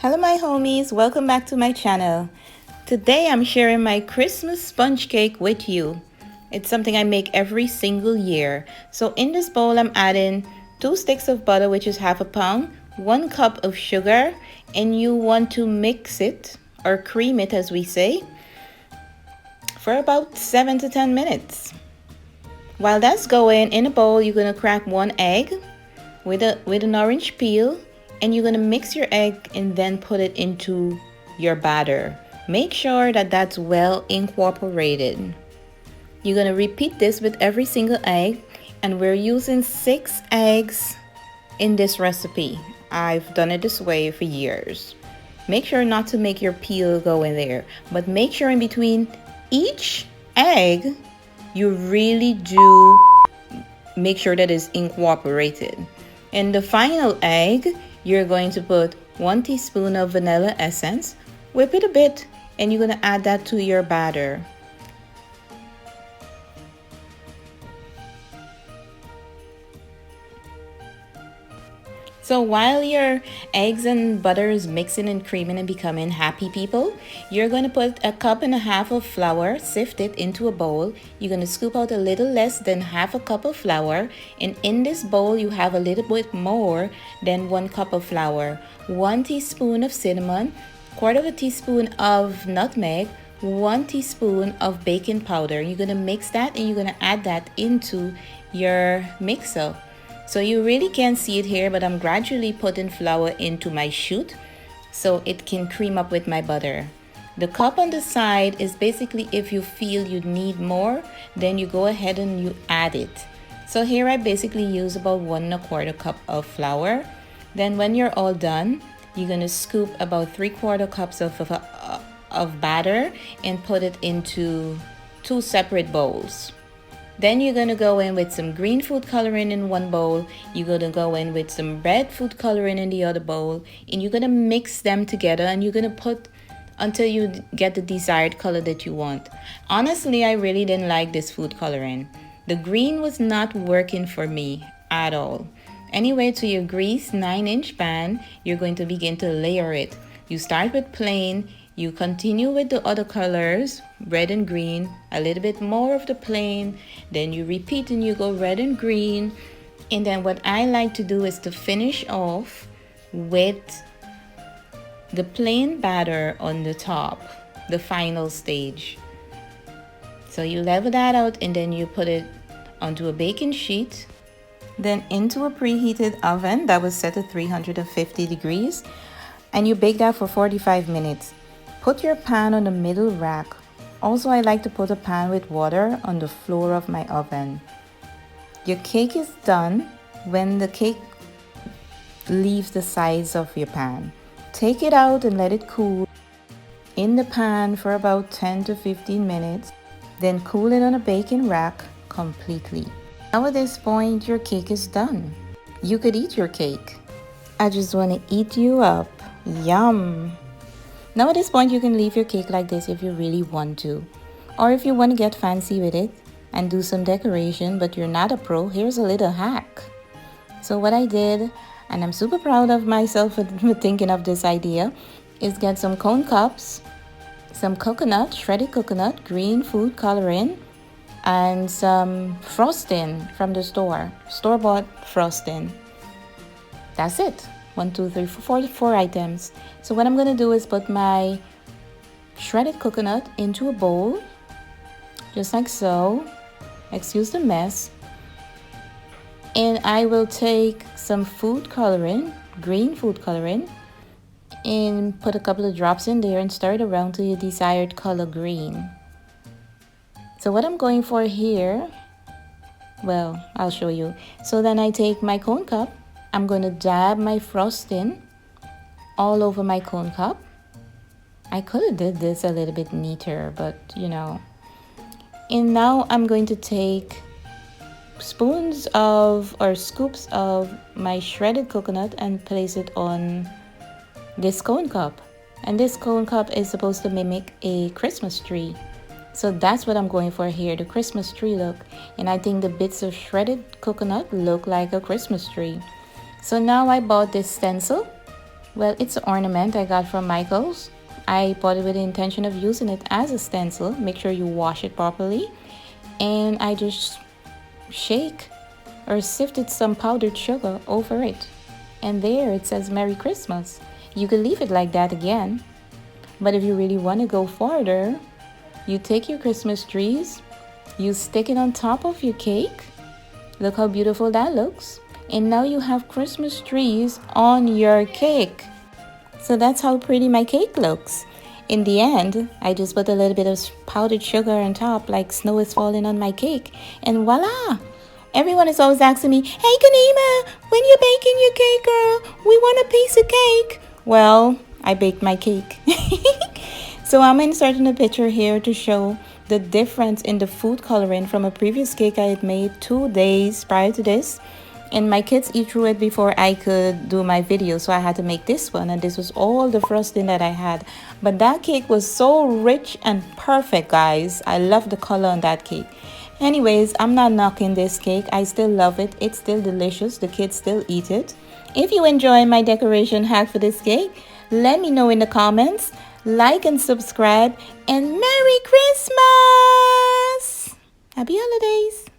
Hello my homies, welcome back to my channel. Today I'm sharing my Christmas sponge cake with you. It's something I make every single year. So in this bowl I'm adding 2 sticks of butter, which is half a pound, 1 cup of sugar, and you want to mix it or cream it as we say for about 7 to 10 minutes. While that's going, in a bowl you're going to crack 1 egg with an orange peel, and you're going to mix your egg and then put it into your batter. Make sure that that's well incorporated. You're going to repeat this with every single egg, and we're using 6 eggs in this recipe. I've done it this way for years. Make sure not to make your peel go in there, but make sure in between each egg you really do make sure that it's incorporated. In the final egg, you're going to put 1 teaspoon of vanilla essence, whip it a bit, and you're going to add that to your batter. So while your eggs and butter is mixing and creaming and becoming happy people, you're going to put 1.5 cups of flour, sift it into a bowl. You're going to scoop out a little less than half a cup of flour, and in this bowl you have a little bit more than 1 cup of flour, 1 teaspoon of cinnamon, 1/4 teaspoon of nutmeg, 1 teaspoon of baking powder. You're going to mix that and you're going to add that into your mixer. So you really can't see it here, but I'm gradually putting flour into my chute so it can cream up with my butter. The cup on the side is basically if you feel you need more, then you go ahead and you add it. So here I basically use about 1.25 cup of flour. Then when you're all done, you're going to scoop about 3/4 cups of batter and put it into 2 separate bowls. Then you're going to go in with some green food coloring in one bowl. You're going to go in with some red food coloring in the other bowl. And you're going to mix them together and you're going to put until you get the desired color that you want. Honestly, I really didn't like this food coloring. The green was not working for me at all. Anyway, to your greased 9-inch pan, you're going to begin to layer it. You start with plain. You continue with the other colors, red and green, a little bit more of the plain, then you repeat and you go red and green. And then what I like to do is to finish off with the plain batter on the top, the final stage. So you level that out and then you put it onto a baking sheet, then into a preheated oven that was set at 350 degrees, and you bake that for 45 minutes. Put your pan on the middle rack. Also, I like to put a pan with water on the floor of my oven. Your cake is done when the cake leaves the sides of your pan. Take it out and let it cool in the pan for about 10 to 15 minutes. Then cool it on a baking rack completely. Now at this point, your cake is done. You could eat your cake. I just want to eat you up. Yum! Now at this point you can leave your cake like this if you really want to. Or if you want to get fancy with it and do some decoration but you're not a pro, here's a little hack. So what I did, and I'm super proud of myself for thinking of this idea, is get some cone cups, some coconut, shredded coconut, green food coloring, and some frosting from the store-bought frosting. That's it. 1, 2, 3, 4 items. So what I'm going to do is put my shredded coconut into a bowl, just like so. Excuse the mess. And I will take some food coloring, green food coloring, and put a couple of drops in there and stir it around to your desired color green. So what I'm going for here, well, I'll show you. So then I take my cone cup. I'm going to dab my frosting all over my cone cup. I could have did this a little bit neater, but you know. And now I'm going to take spoons of or scoops of my shredded coconut and place it on this cone cup. And this cone cup is supposed to mimic a Christmas tree. So that's what I'm going for here, the Christmas tree look. And I think the bits of shredded coconut look like a Christmas tree. So now I bought this stencil Well, it's an ornament I got from Michael's. I bought it with the intention of using it as a stencil. Make sure you wash it properly. And I just shake or sifted some powdered sugar over it. And there it says Merry Christmas. You could leave it like that again. But if you really want to go farther, you take your Christmas trees, you stick it on top of your cake. Look how beautiful that looks. And now you have Christmas trees on your cake. So that's how pretty my cake looks. In the end, I just put a little bit of powdered sugar on top like snow is falling on my cake. And voila! Everyone is always asking me, "Hey Kanema, when you baking your cake, girl? We want a piece of cake." Well, I baked my cake. So I'm inserting a picture here to show the difference in the food coloring from a previous cake I had made 2 days prior to this. And my kids eat through it before I could do my video, so I had to make this one, and this was all the frosting that I had. But that cake was so rich and perfect, guys. I love the color on that cake. Anyways, I'm not knocking this cake. I still love it. It's still delicious. The kids still eat it. If you enjoy my decoration hack for this cake, let me know in the comments. Like and subscribe, and Merry Christmas! Happy holidays!